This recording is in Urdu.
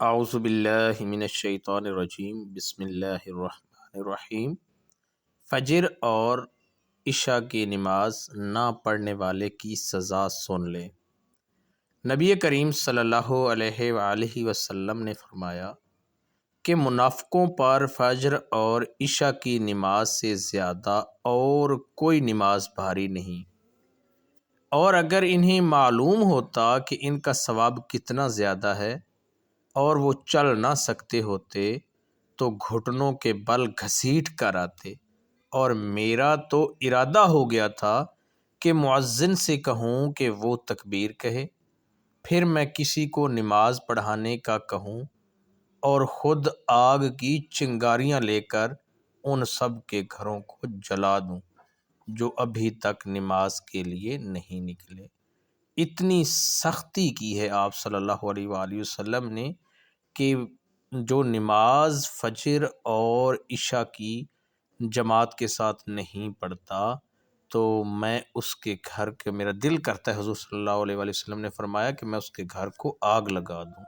اعوذ باللہ من الشیطان الرجیم، بسم اللہ الرحمن الرحیم۔ فجر اور عشاء کی نماز نہ پڑھنے والے کی سزا سن لے۔ نبی کریم صلی اللہ علیہ وآلہ وسلم نے فرمایا کہ منافقوں پر فجر اور عشاء کی نماز سے زیادہ اور کوئی نماز بھاری نہیں، اور اگر انہیں معلوم ہوتا کہ ان کا ثواب کتنا زیادہ ہے اور وہ چل نہ سکتے ہوتے تو گھٹنوں کے بل گھسیٹ کر آتے، اور میرا تو ارادہ ہو گیا تھا کہ مؤذن سے کہوں کہ وہ تکبیر کہے، پھر میں کسی کو نماز پڑھانے کا کہوں اور خود آگ کی چنگاریاں لے کر ان سب کے گھروں کو جلا دوں جو ابھی تک نماز کے لیے نہیں نکلے۔ اتنی سختی کی ہے آپ صلی اللہ علیہ وآلہ وسلم نے کہ جو نماز فجر اور عشاء کی جماعت کے ساتھ نہیں پڑھتا تو میں اس کے گھر کے، میرا دل کرتا ہے، حضور صلی اللہ علیہ وآلہ وسلم نے فرمایا کہ میں اس کے گھر کو آگ لگا دوں۔